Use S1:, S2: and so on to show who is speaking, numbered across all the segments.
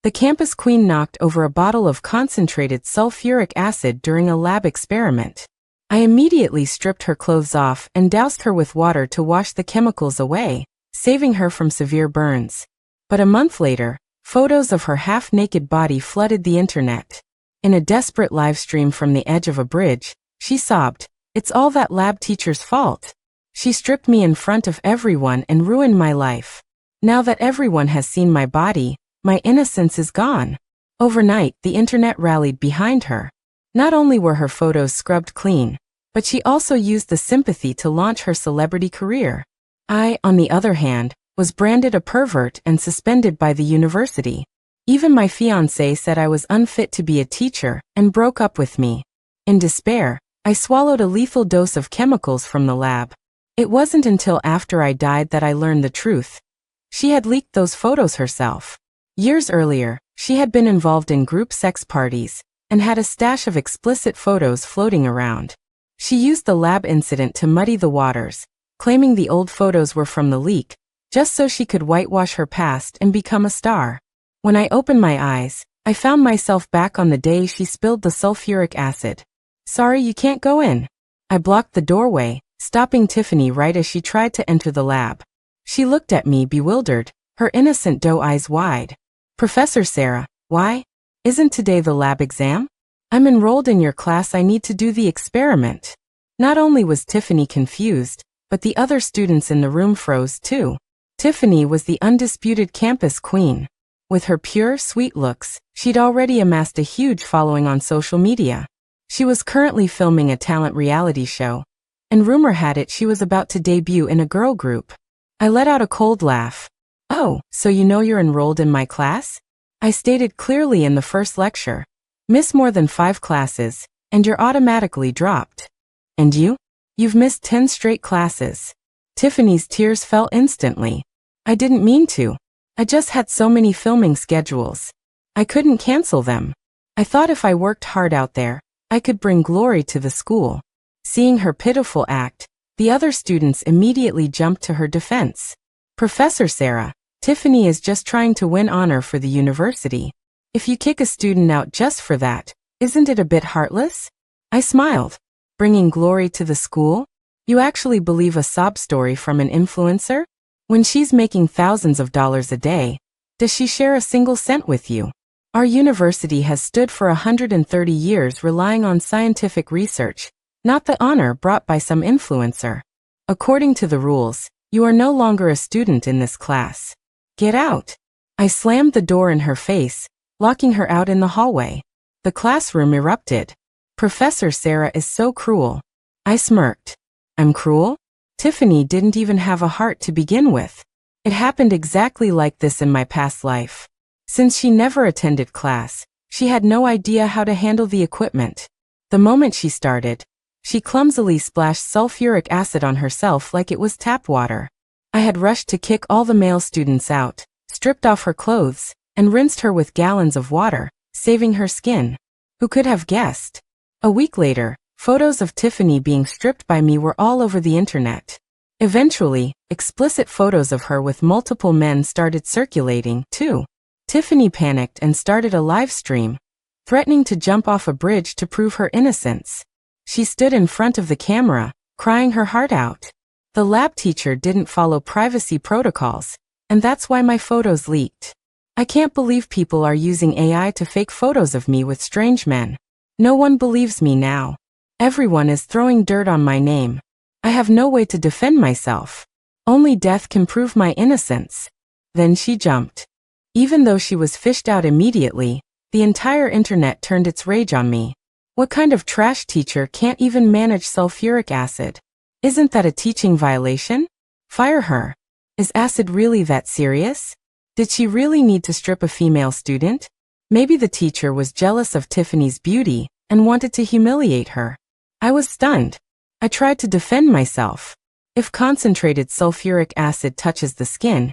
S1: The campus queen knocked over a bottle of concentrated sulfuric acid during a lab experiment. I immediately stripped her clothes off and doused her with water to wash the chemicals away, saving her from severe burns. But a month later, photos of her half-naked body flooded the internet. In a desperate live stream from the edge of a bridge, she sobbed, "It's all that lab teacher's fault. She stripped me in front of everyone and ruined my life. Now that everyone has seen my body, my innocence is gone." Overnight, the internet rallied behind her. Not only were her photos scrubbed clean, but she also used the sympathy to launch her celebrity career. I, on the other hand, was branded a pervert and suspended by the university. Even my fiancé said I was unfit to be a teacher and broke up with me. In despair, I swallowed a lethal dose of chemicals from the lab. It wasn't until after I died that I learned the truth. She had leaked those photos herself. Years earlier, she had been involved in group sex parties and had a stash of explicit photos floating around. She used the lab incident to muddy the waters, claiming the old photos were from the leak, just so she could whitewash her past and become a star. When I opened my eyes, I found myself back on the day she spilled the sulfuric acid. "Sorry, you can't go in." I blocked the doorway, stopping Tiffany right as she tried to enter the lab. She looked at me bewildered, her innocent doe eyes wide. "Professor Sarah, why? Isn't today the lab exam? I'm enrolled in your class, I need to do the experiment." Not only was Tiffany confused, but the other students in the room froze too. Tiffany was the undisputed campus queen. With her pure, sweet looks, she'd already amassed a huge following on social media. She was currently filming a talent reality show, and rumor had it she was about to debut in a girl group. I let out a cold laugh. "Oh, so you know you're enrolled in my class?" I stated clearly in the first lecture. "Miss more than 5 classes, and you're automatically dropped." "And you? You've missed 10 straight classes." Tiffany's tears fell instantly. "I didn't mean to. I just had so many filming schedules. I couldn't cancel them. I thought if I worked hard out there, I could bring glory to the school." Seeing her pitiful act, the other students immediately jumped to her defense. "Professor Sarah, Tiffany is just trying to win honor for the university. If you kick a student out just for that, isn't it a bit heartless?" I smiled. "Bringing glory to the school? You actually believe a sob story from an influencer? When she's making thousands of dollars a day, does she share a single cent with you? Our university has stood for 130 years relying on scientific research, not the honor brought by some influencer. According to the rules, you are no longer a student in this class. Get out." I slammed the door in her face, locking her out in the hallway. The classroom erupted. "Professor Sarah is so cruel." I smirked. "I'm cruel? Tiffany didn't even have a heart to begin with. It happened exactly like this in my past life. Since she never attended class, she had no idea how to handle the equipment. The moment she started, she clumsily splashed sulfuric acid on herself like it was tap water. I had rushed to kick all the male students out, stripped off her clothes, and rinsed her with gallons of water, saving her skin. Who could have guessed? A week later, photos of Tiffany being stripped by me were all over the internet. Eventually, explicit photos of her with multiple men started circulating, too. Tiffany panicked and started a live stream, threatening to jump off a bridge to prove her innocence. She stood in front of the camera, crying her heart out. The lab teacher didn't follow privacy protocols, and that's why my photos leaked. I can't believe people are using AI to fake photos of me with strange men. No one believes me now. Everyone is throwing dirt on my name. I have no way to defend myself. Only death can prove my innocence." Then she jumped. Even though she was fished out immediately, the entire internet turned its rage on me. What kind of trash teacher can't even manage sulfuric acid? Isn't that a teaching violation? Fire her. Is acid really that serious? Did she really need to strip a female student? Maybe the teacher was jealous of Tiffany's beauty and wanted to humiliate her. I was stunned. I tried to defend myself. If concentrated sulfuric acid touches the skin,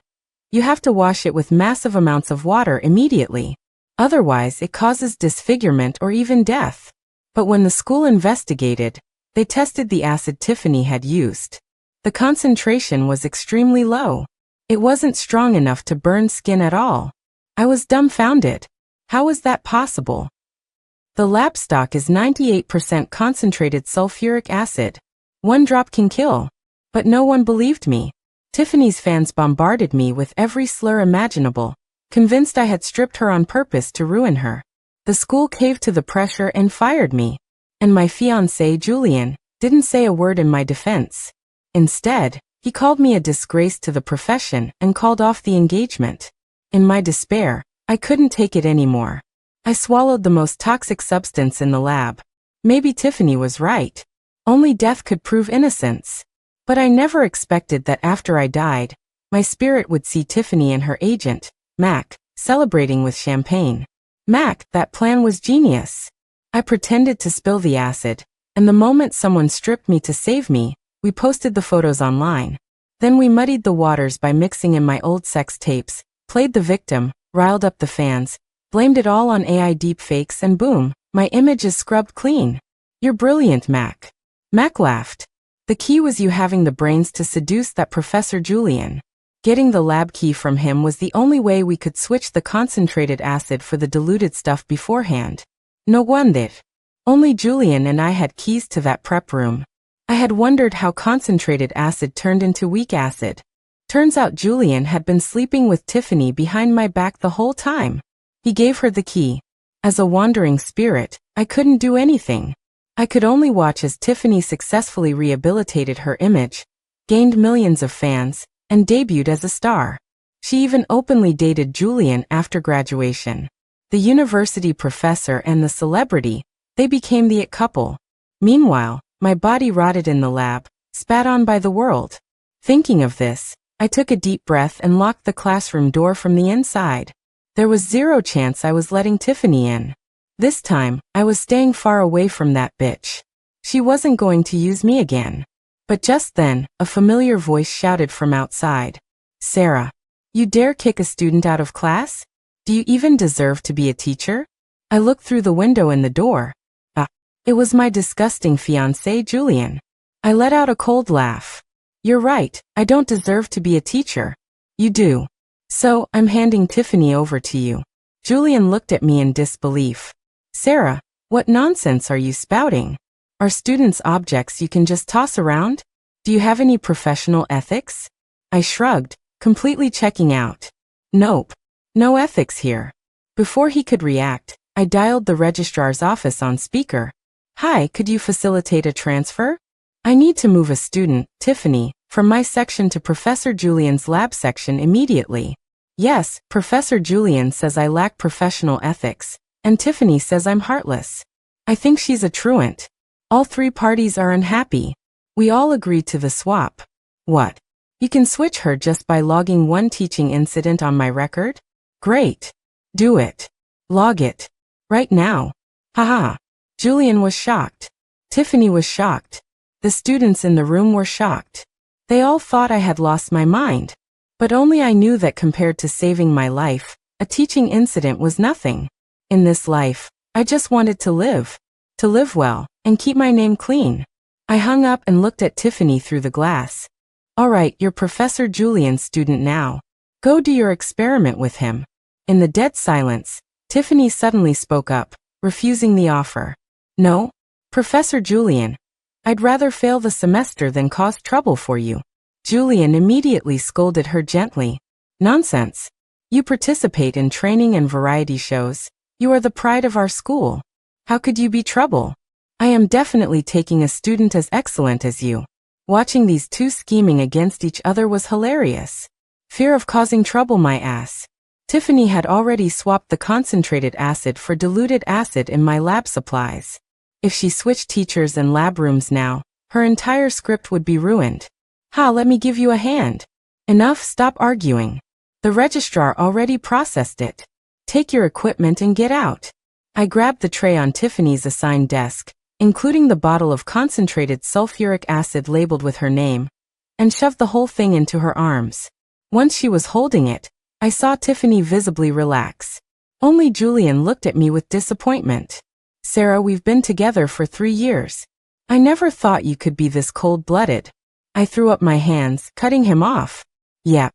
S1: you have to wash it with massive amounts of water immediately. Otherwise, it causes disfigurement or even death. But when the school investigated, they tested the acid Tiffany had used. The concentration was extremely low. It wasn't strong enough to burn skin at all. I was dumbfounded. How was that possible? The lab stock is 98% concentrated sulfuric acid. One drop can kill. But no one believed me. Tiffany's fans bombarded me with every slur imaginable, convinced I had stripped her on purpose to ruin her. The school caved to the pressure and fired me. And my fiancé, Julian, didn't say a word in my defense. Instead, he called me a disgrace to the profession and called off the engagement. In my despair, I couldn't take it anymore. I swallowed the most toxic substance in the lab. Maybe Tiffany was right. Only death could prove innocence. But I never expected that after I died, my spirit would see Tiffany and her agent, Mac, celebrating with champagne. Mac, that plan was genius. I pretended to spill the acid, and the moment someone stripped me to save me, we posted the photos online. Then we muddied the waters by mixing in my old sex tapes, played the victim, riled up the fans, blamed it all on AI deepfakes, and boom, my image is scrubbed clean. You're brilliant, Mac. Mac laughed. The key was you having the brains to seduce that Professor Julian. Getting the lab key from him was the only way we could switch the concentrated acid for the diluted stuff beforehand. No wonder. Only Julian and I had keys to that prep room. I had wondered how concentrated acid turned into weak acid. Turns out Julian had been sleeping with Tiffany behind my back the whole time. He gave her the key. As a wandering spirit, I couldn't do anything. I could only watch as Tiffany successfully rehabilitated her image, gained millions of fans, and debuted as a star. She even openly dated Julian after graduation. The university professor and the celebrity, they became the it couple. Meanwhile, my body rotted in the lab, spat on by the world. Thinking of this, I took a deep breath and locked the classroom door from the inside. There was zero chance I was letting Tiffany in. This time, I was staying far away from that bitch. She wasn't going to use me again. But just then, a familiar voice shouted from outside. Sarah, you dare kick a student out of class? Do you even deserve to be a teacher? I looked through the window in the door. It was my disgusting fiancé, Julian. I let out a cold laugh. You're right, I don't deserve to be a teacher. You do. So, I'm handing Tiffany over to you. Julian looked at me in disbelief. Sarah, what nonsense are you spouting? Are students objects you can just toss around? Do you have any professional ethics? I shrugged, completely checking out. Nope. No ethics here. Before he could react, I dialed the registrar's office on speaker. Hi, could you facilitate a transfer? I need to move a student, Tiffany, from my section to Professor Julian's lab section immediately. Yes, Professor Julian says I lack professional ethics, and Tiffany says I'm heartless. I think she's a truant. All three parties are unhappy. We all agreed to the swap. What? You can switch her just by logging one teaching incident on my record? Great. Do it. Log it. Right now. Haha. Julian was shocked. Tiffany was shocked. The students in the room were shocked. They all thought I had lost my mind. But only I knew that compared to saving my life, a teaching incident was nothing. In this life, I just wanted to live well, and keep my name clean. I hung up and looked at Tiffany through the glass. All right, you're Professor Julian's student now. Go do your experiment with him. In the dead silence, Tiffany suddenly spoke up, refusing the offer. No, Professor Julian, I'd rather fail the semester than cause trouble for you. Julian immediately scolded her gently. Nonsense. You participate in training and variety shows. You are the pride of our school. How could you be trouble? I am definitely taking a student as excellent as you. Watching these two scheming against each other was hilarious. Fear of causing trouble, my ass. Tiffany had already swapped the concentrated acid for diluted acid in my lab supplies. If she switched teachers and lab rooms now, her entire script would be ruined. Let me give you a hand. Enough, stop arguing. The registrar already processed it. Take your equipment and get out. I grabbed the tray on Tiffany's assigned desk, including the bottle of concentrated sulfuric acid labeled with her name, and shoved the whole thing into her arms. Once she was holding it, I saw Tiffany visibly relax. Only Julian looked at me with disappointment. Sarah, we've been together for 3 years. I never thought you could be this cold-blooded. I threw up my hands, cutting him off. Yep.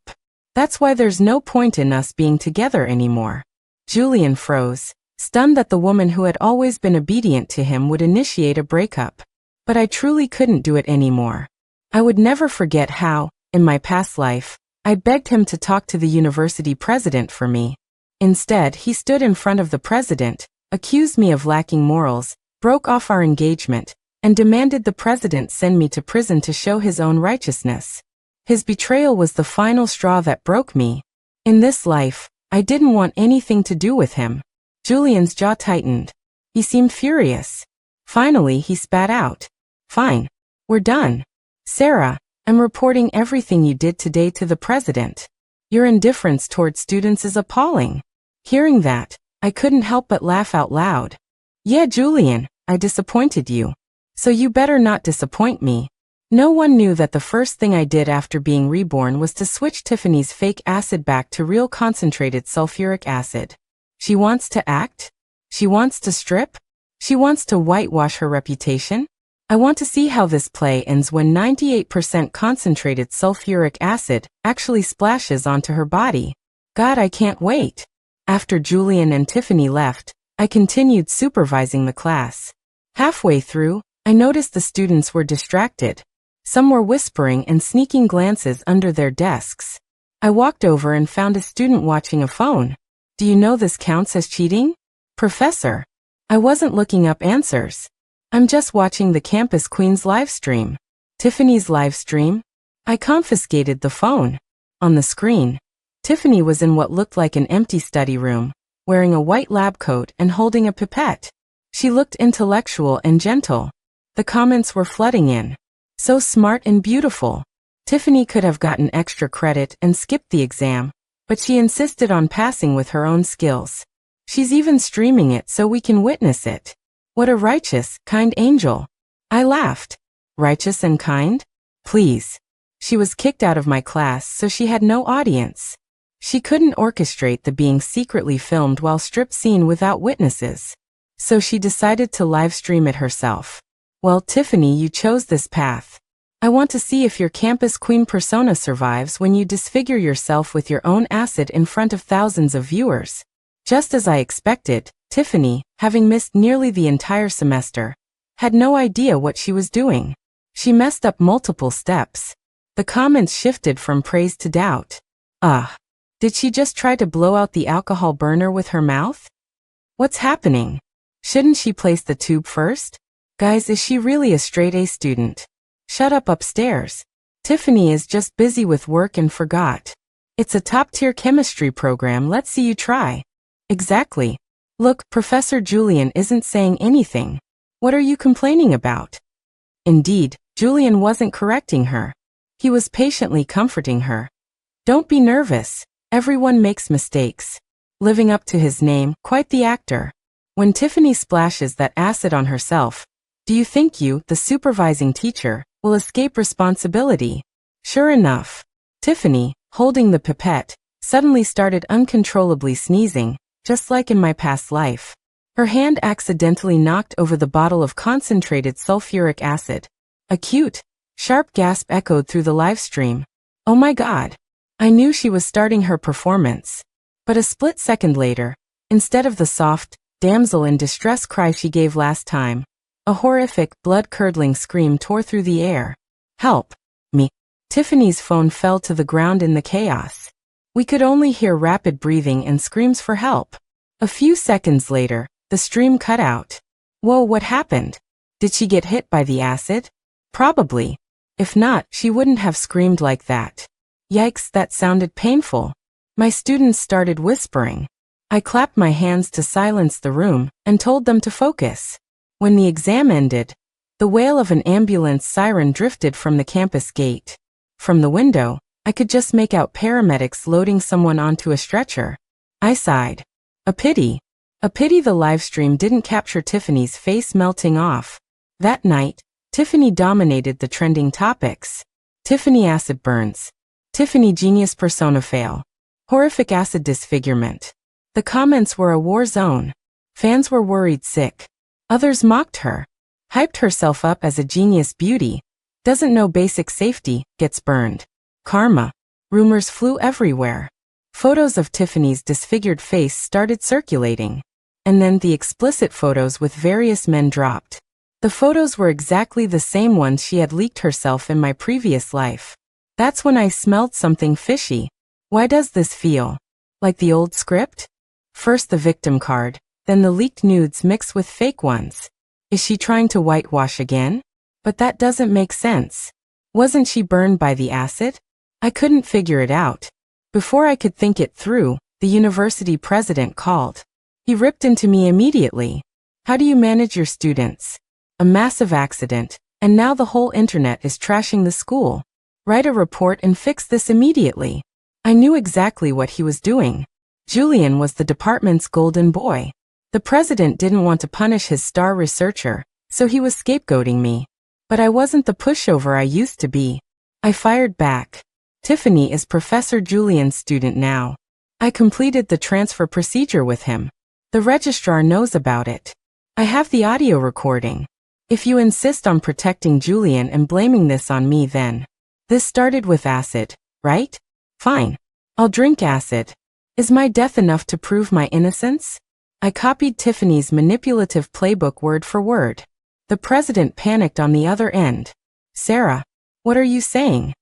S1: That's why there's no point in us being together anymore. Julian froze, stunned that the woman who had always been obedient to him would initiate a breakup. But I truly couldn't do it anymore. I would never forget how, in my past life, I begged him to talk to the university president for me. Instead, he stood in front of the president, accused me of lacking morals, broke off our engagement, and demanded the president send me to prison to show his own righteousness. His betrayal was the final straw that broke me. In this life, I didn't want anything to do with him. Julian's jaw tightened. He seemed furious. Finally, he spat out. Fine. We're done. Sarah, I'm reporting everything you did today to the president. Your indifference toward students is appalling. Hearing that, I couldn't help but laugh out loud. Yeah, Julian, I disappointed you. So you better not disappoint me. No one knew that the first thing I did after being reborn was to switch Tiffany's fake acid back to real concentrated sulfuric acid. She wants to act? She wants to strip? She wants to whitewash her reputation? I want to see how this play ends when 98% concentrated sulfuric acid actually splashes onto her body. God, I can't wait. After Julian and Tiffany left, I continued supervising the class. Halfway through, I noticed the students were distracted. Some were whispering and sneaking glances under their desks. I walked over and found a student watching a phone. Do you know this counts as cheating? Professor, I wasn't looking up answers. I'm just watching the Campus Queen's live stream. Tiffany's live stream? I confiscated the phone. On the screen, Tiffany was in what looked like an empty study room, wearing a white lab coat and holding a pipette. She looked intellectual and gentle. The comments were flooding in. So smart and beautiful. Tiffany could have gotten extra credit and skipped the exam, but she insisted on passing with her own skills. She's even streaming it so we can witness it. What a righteous, kind angel. I laughed. Righteous and kind? Please. She was kicked out of my class, so she had no audience. She couldn't orchestrate the being secretly filmed while strip scene without witnesses. So she decided to live stream it herself. Well, Tiffany, you chose this path. I want to see if your campus queen persona survives when you disfigure yourself with your own acid in front of thousands of viewers. Just as I expected, Tiffany, having missed nearly the entire semester, had no idea what she was doing. She messed up multiple steps. The comments shifted from praise to doubt. Did she just try to blow out the alcohol burner with her mouth? What's happening? Shouldn't she place the tube first? Guys, is she really a straight A student? Shut up upstairs. Tiffany is just busy with work and forgot. It's a top-tier chemistry program, let's see you try. Exactly. Look, Professor Julian isn't saying anything. What are you complaining about? Indeed, Julian wasn't correcting her. He was patiently comforting her. Don't be nervous. Everyone makes mistakes. Living up to his name, quite the actor. When Tiffany splashes that acid on herself, do you think you, the supervising teacher, will escape responsibility? Sure enough, Tiffany, holding the pipette, suddenly started uncontrollably sneezing, just like in my past life. Her hand accidentally knocked over the bottle of concentrated sulfuric acid. A cute, sharp gasp echoed through the live stream. Oh my God. I knew she was starting her performance. But a split second later, instead of the soft, damsel in distress cry she gave last time, a horrific, blood-curdling scream tore through the air. Help me. Tiffany's phone fell to the ground in the chaos. We could only hear rapid breathing and screams for help. A few seconds later, the stream cut out. Whoa, what happened? Did she get hit by the acid? Probably. If not, she wouldn't have screamed like that. Yikes, that sounded painful. My students started whispering. I clapped my hands to silence the room and told them to focus. When the exam ended, the wail of an ambulance siren drifted from the campus gate. From the window, I could just make out paramedics loading someone onto a stretcher. I sighed. A pity. A pity the livestream didn't capture Tiffany's face melting off. That night, Tiffany dominated the trending topics. Tiffany acid burns. Tiffany genius persona fail. Horrific acid disfigurement. The comments were a war zone. Fans were worried sick. Others mocked her. Hyped herself up as a genius beauty. Doesn't know basic safety, gets burned. Karma. Rumors flew everywhere. Photos of Tiffany's disfigured face started circulating. And then the explicit photos with various men dropped. The photos were exactly the same ones she had leaked herself in my previous life. That's when I smelled something fishy. Why does this feel like the old script? First the victim card, then the leaked nudes mixed with fake ones. Is she trying to whitewash again? But that doesn't make sense. Wasn't she burned by the acid? I couldn't figure it out. Before I could think it through, the university president called. He ripped into me immediately. How do you manage your students? A massive accident, and now the whole internet is trashing the school. Write a report and fix this immediately. I knew exactly what he was doing. Julian was the department's golden boy. The president didn't want to punish his star researcher, so he was scapegoating me. But I wasn't the pushover I used to be. I fired back. Tiffany is Professor Julian's student now. I completed the transfer procedure with him. The registrar knows about it. I have the audio recording. If you insist on protecting Julian and blaming this on me, then. This started with acid, right? Fine. I'll drink acid. Is my death enough to prove my innocence? I copied Tiffany's manipulative playbook word for word. The president panicked on the other end. Sarah, what are you saying?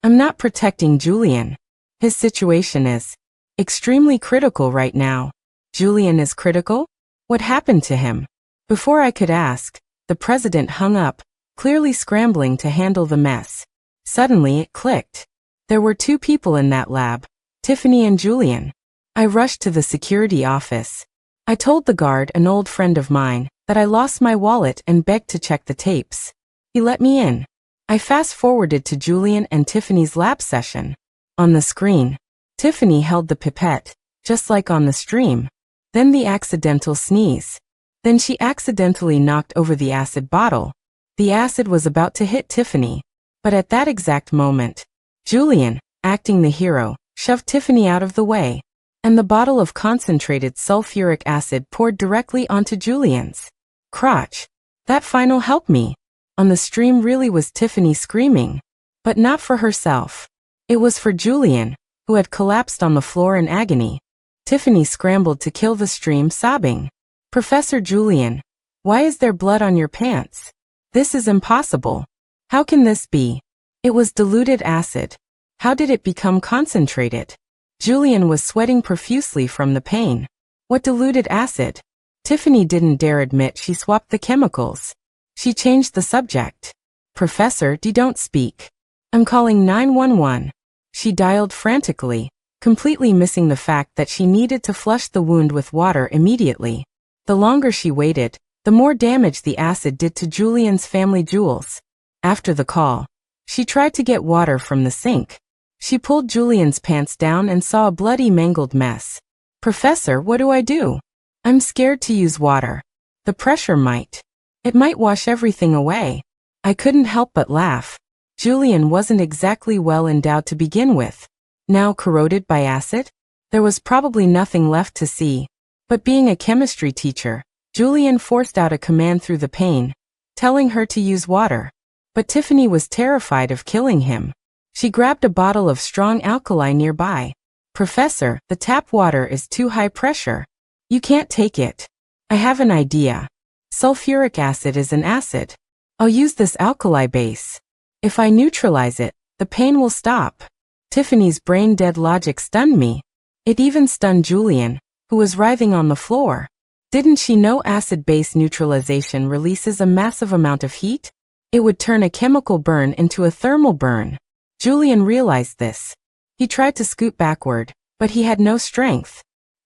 S1: I'm not protecting Julian. His situation is extremely critical right now. Julian is critical? What happened to him? Before I could ask, the president hung up, clearly scrambling to handle the mess. Suddenly it clicked. There were two people in that lab, Tiffany and Julian. I rushed to the security office. I told the guard, an old friend of mine, that I lost my wallet and begged to check the tapes. He let me in. I fast-forwarded to Julian and Tiffany's lab session. On the screen, Tiffany held the pipette, just like on the stream. Then the accidental sneeze. Then she accidentally knocked over the acid bottle. The acid was about to hit Tiffany. But at that exact moment, Julian, acting the hero, shoved Tiffany out of the way, and the bottle of concentrated sulfuric acid poured directly onto Julian's crotch. That final helped me. On the stream really was Tiffany screaming, but not for herself. It was for Julian, who had collapsed on the floor in agony. Tiffany scrambled to kill the stream, sobbing. Professor Julian, why is there blood on your pants? This is impossible. How can this be? It was diluted acid. How did it become concentrated? Julian was sweating profusely from the pain. What diluted acid? Tiffany didn't dare admit she swapped the chemicals. She changed the subject. Professor, don't speak. I'm calling 911. She dialed frantically, completely missing the fact that she needed to flush the wound with water immediately. The longer she waited, the more damage the acid did to Julian's family jewels. After the call, she tried to get water from the sink. She pulled Julian's pants down and saw a bloody, mangled mess. Professor, what do I do? I'm scared to use water. The pressure might. It might wash everything away. I couldn't help but laugh. Julian wasn't exactly well endowed to begin with. Now corroded by acid? There was probably nothing left to see. But being a chemistry teacher, Julian forced out a command through the pain, telling her to use water. But Tiffany was terrified of killing him. She grabbed a bottle of strong alkali nearby. Professor, the tap water is too high pressure. You can't take it. I have an idea. Sulfuric acid is an acid. I'll use this alkali base. If I neutralize it, the pain will stop. Tiffany's brain-dead logic stunned me. It even stunned Julian, who was writhing on the floor. Didn't she know acid-base neutralization releases a massive amount of heat? It would turn a chemical burn into a thermal burn. Julian realized this. He tried to scoot backward, but he had no strength.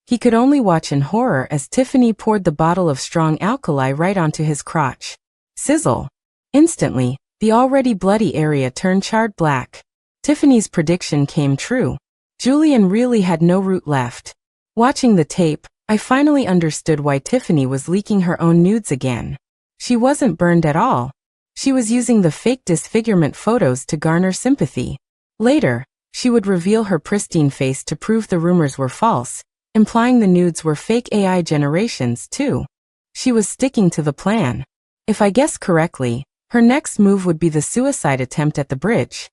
S1: He could only watch in horror as Tiffany poured the bottle of strong alkali right onto his crotch. Sizzle. Instantly, the already bloody area turned charred black. Tiffany's prediction came true. Julian really had no root left. Watching the tape, I finally understood why Tiffany was leaking her own nudes again. She wasn't burned at all. She was using the fake disfigurement photos to garner sympathy. Later, she would reveal her pristine face to prove the rumors were false, implying the nudes were fake AI generations too. She was sticking to the plan. If I guessed correctly, her next move would be the suicide attempt at the bridge.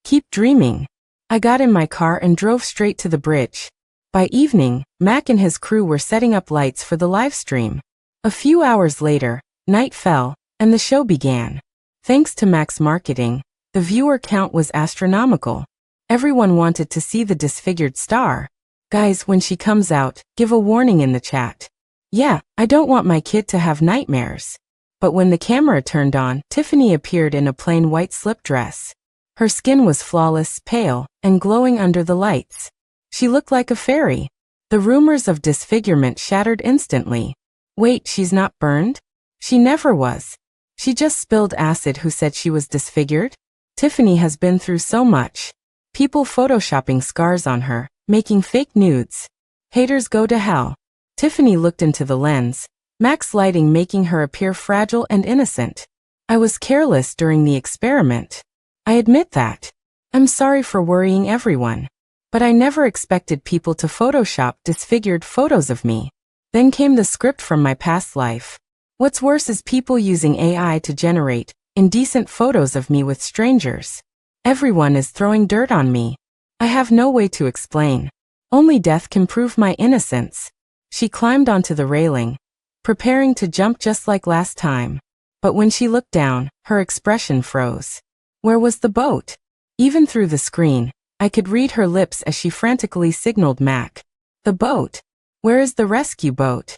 S1: Keep dreaming. I got in my car and drove straight to the bridge. By evening, Mac and his crew were setting up lights for the live stream. A few hours later, night fell, and the show began. Thanks to Mac's marketing, the viewer count was astronomical. Everyone wanted to see the disfigured star. Guys, when she comes out, give a warning in the chat. Yeah, I don't want my kid to have nightmares. But when the camera turned on, Tiffany appeared in a plain white slip dress. Her skin was flawless, pale, and glowing under the lights. She looked like a fairy. The rumors of disfigurement shattered instantly. Wait, she's not burned? She never was. She just spilled acid. Who said she was disfigured? Tiffany has been through so much. People photoshopping scars on her, making fake nudes. Haters go to hell. Tiffany looked into the lens, Mac's lighting making her appear fragile and innocent. I was careless during the experiment. I admit that. I'm sorry for worrying everyone. But I never expected people to Photoshop disfigured photos of me. Then came the script from my past life. What's worse is people using AI to generate indecent photos of me with strangers. Everyone is throwing dirt on me. I have no way to explain. Only death can prove my innocence. She climbed onto the railing, preparing to jump just like last time. But when she looked down, her expression froze. Where was the boat? Even through the screen, I could read her lips as she frantically signaled Mac. The boat. Where is the rescue boat?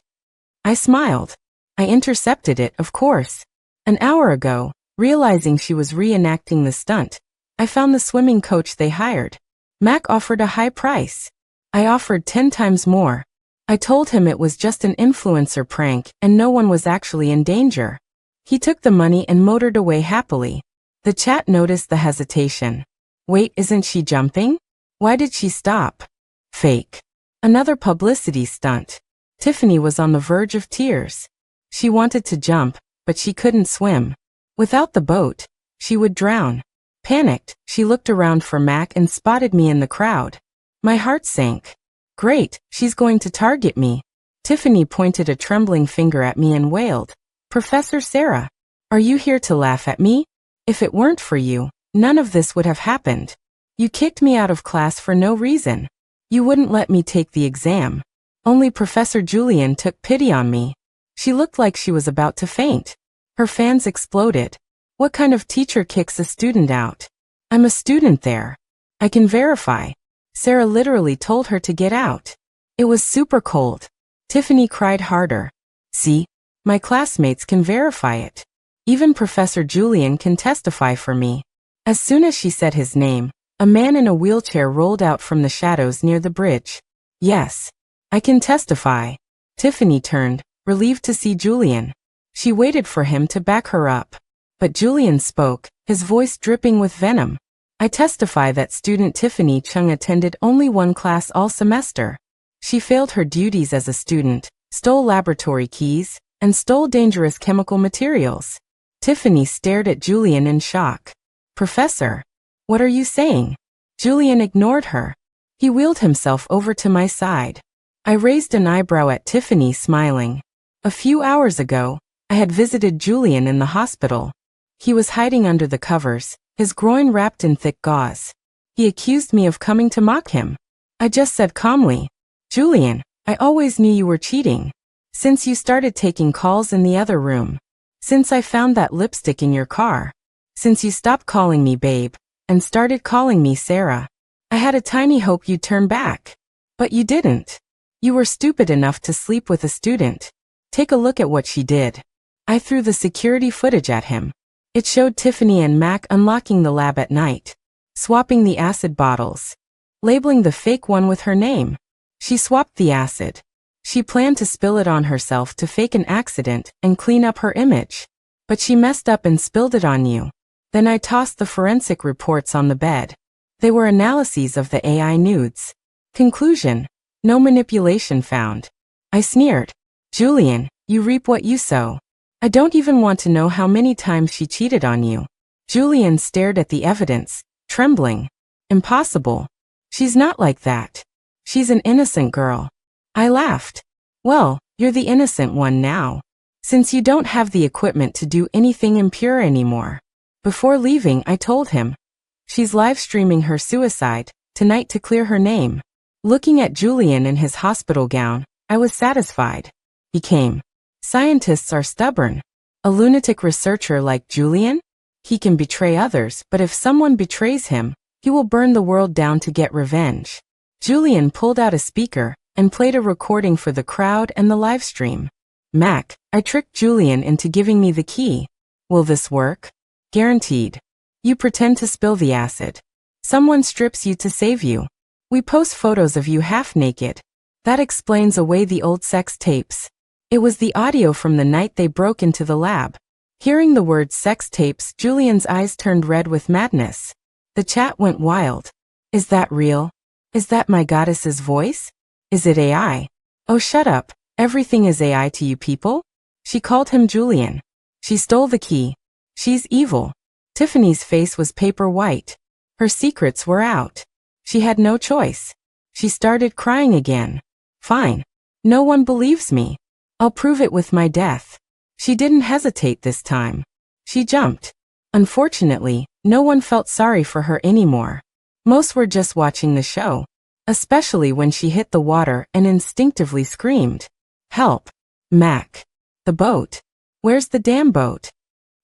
S1: I smiled. I intercepted it, of course. An hour ago, realizing she was reenacting the stunt, I found the swimming coach they hired. Mac offered a high price. I offered 10 times more. I told him it was just an influencer prank and no one was actually in danger. He took the money and motored away happily. The chat noticed the hesitation. Wait, isn't she jumping? Why did she stop? Fake. Another publicity stunt. Tiffany was on the verge of tears. She wanted to jump, but she couldn't swim. Without the boat, she would drown. Panicked, she looked around for Mac and spotted me in the crowd. My heart sank. Great, she's going to target me. Tiffany pointed a trembling finger at me and wailed. Professor Sarah, are you here to laugh at me? If it weren't for you, none of this would have happened. You kicked me out of class for no reason. You wouldn't let me take the exam. Only Professor Julian took pity on me. She looked like she was about to faint. Her fans exploded. What kind of teacher kicks a student out? I'm a student there. I can verify. Sarah literally told her to get out. It was super cold. Tiffany cried harder. See? My classmates can verify it. Even Professor Julian can testify for me. As soon as she said his name, a man in a wheelchair rolled out from the shadows near the bridge. Yes, I can testify. Tiffany turned, relieved to see Julian. She waited for him to back her up. But Julian spoke, his voice dripping with venom. I testify that student Tiffany Chung attended only one class all semester. She failed her duties as a student, stole laboratory keys, and stole dangerous chemical materials. Tiffany stared at Julian in shock. Professor, what are you saying? Julian ignored her. He wheeled himself over to my side. I raised an eyebrow at Tiffany, smiling. A few hours ago, I had visited Julian in the hospital. He was hiding under the covers, his groin wrapped in thick gauze. He accused me of coming to mock him. I just said calmly, Julian, I always knew you were cheating. Since you started taking calls in the other room. Since I found that lipstick in your car. Since you stopped calling me babe, and started calling me Sarah. I had a tiny hope you'd turn back. But you didn't. You were stupid enough to sleep with a student. Take a look at what she did. I threw the security footage at him. It showed Tiffany and Mac unlocking the lab at night, swapping the acid bottles, labeling the fake one with her name. She swapped the acid. She planned to spill it on herself to fake an accident and clean up her image. But she messed up and spilled it on you. Then I tossed the forensic reports on the bed. They were analyses of the AI nudes. Conclusion: no manipulation found. I sneered. Julian, you reap what you sow. I don't even want to know how many times she cheated on you. Julian stared at the evidence, trembling. Impossible. She's not like that. She's an innocent girl. I laughed. Well, you're the innocent one now. Since you don't have the equipment to do anything impure anymore. Before leaving, I told him. She's live streaming her suicide, tonight to clear her name. Looking at Julian in his hospital gown, I was satisfied. He came. Scientists are stubborn. A lunatic researcher like Julian? He can betray others, but if someone betrays him, he will burn the world down to get revenge. Julian pulled out a speaker and played a recording for the crowd and the live stream. Mac, I tricked Julian into giving me the key. Will this work? Guaranteed. You pretend to spill the acid. Someone strips you to save you. We post photos of you half naked. That explains away the old sex tapes. It was the audio from the night they broke into the lab. Hearing the word sex tapes, Julian's eyes turned red with madness. The chat went wild. Is that real? Is that my goddess's voice? Is it AI? Oh, shut up. Everything is AI to you people? She called him Julian. She stole the key. She's evil. Tiffany's face was paper white. Her secrets were out. She had no choice. She started crying again. Fine. No one believes me. I'll prove it with my death. She didn't hesitate this time. She jumped. Unfortunately, no one felt sorry for her anymore. Most were just watching the show, especially when she hit the water and instinctively screamed. Help. Mac. The boat. Where's the damn boat?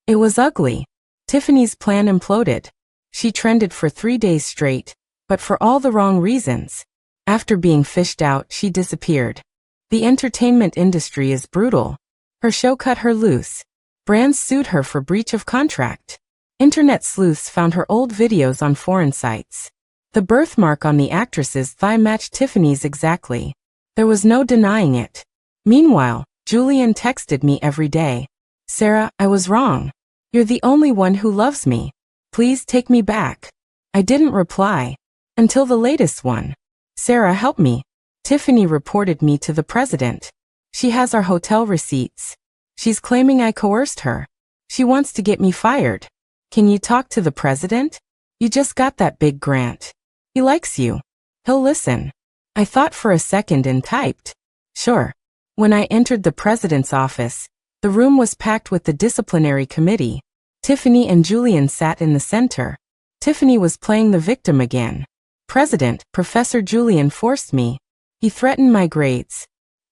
S1: It was ugly. Tiffany's plan imploded. She trended for 3 days straight, but for all the wrong reasons. After being fished out, she disappeared. The entertainment industry is brutal. Her show cut her loose. Brands sued her for breach of contract. Internet sleuths found her old videos on foreign sites. The birthmark on the actress's thigh matched Tiffany's exactly. There was no denying it. Meanwhile, Julian texted me every day. Sarah, I was wrong. You're the only one who loves me. Please take me back. I didn't reply. Until the latest one. Sarah, help me. Tiffany reported me to the president. She has our hotel receipts. She's claiming I coerced her. She wants to get me fired. Can you talk to the president? You just got that big grant. He likes you. He'll listen. I thought for a second and typed. Sure. When I entered the president's office, the room was packed with the disciplinary committee. Tiffany and Julian sat in the center. Tiffany was playing the victim again. President, Professor Julian forced me. He threatened my grades.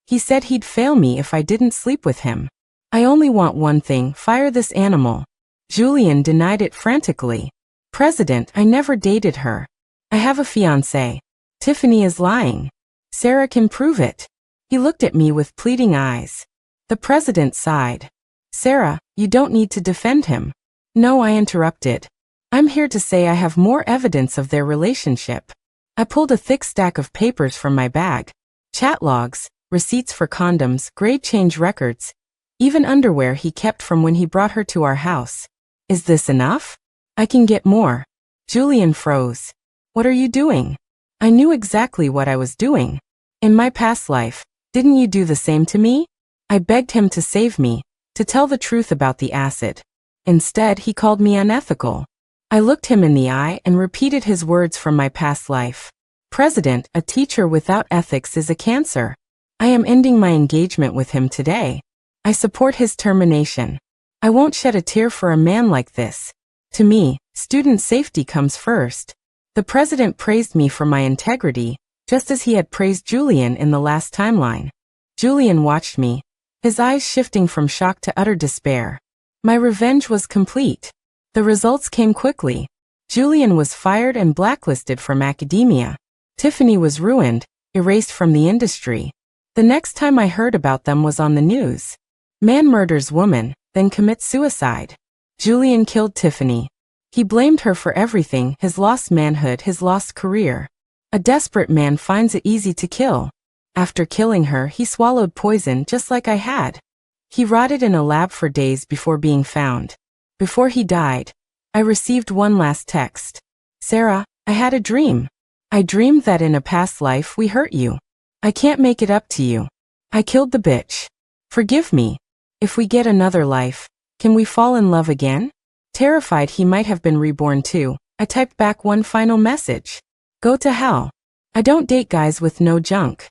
S1: He said he'd fail me if I didn't sleep with him. I only want one thing, fire this animal. Julian denied it frantically. President, I never dated her. I have a fiancé. Tiffany is lying. Sarah can prove it. He looked at me with pleading eyes. The president sighed. Sarah, you don't need to defend him. No, I interrupted. I'm here to say I have more evidence of their relationship. I pulled a thick stack of papers from my bag. Chat logs, receipts for condoms, grade change records, even underwear he kept from when he brought her to our house. Is this enough? I can get more. Julian froze. What are you doing? I knew exactly what I was doing. In my past life, didn't you do the same to me? I begged him to save me, to tell the truth about the acid. Instead, he called me unethical. I looked him in the eye and repeated his words from my past life. President, a teacher without ethics is a cancer. I am ending my engagement with him today. I support his termination. I won't shed a tear for a man like this. To me, student safety comes first. The president praised me for my integrity, just as he had praised Julian in the last timeline. Julian watched me, his eyes shifting from shock to utter despair. My revenge was complete. The results came quickly. Julian was fired and blacklisted from academia. Tiffany was ruined, erased from the industry. The next time I heard about them was on the news. Man murders woman, then commits suicide. Julian killed Tiffany. He blamed her for everything, his lost manhood, his lost career. A desperate man finds it easy to kill. After killing her, he swallowed poison just like I had. He rotted in a lab for days before being found. Before he died, I received one last text. Sarah, I had a dream. I dreamed that in a past life we hurt you. I can't make it up to you. I killed the bitch. Forgive me. If we get another life, can we fall in love again? Terrified he might have been reborn too, I typed back one final message. Go to hell. I don't date guys with no junk.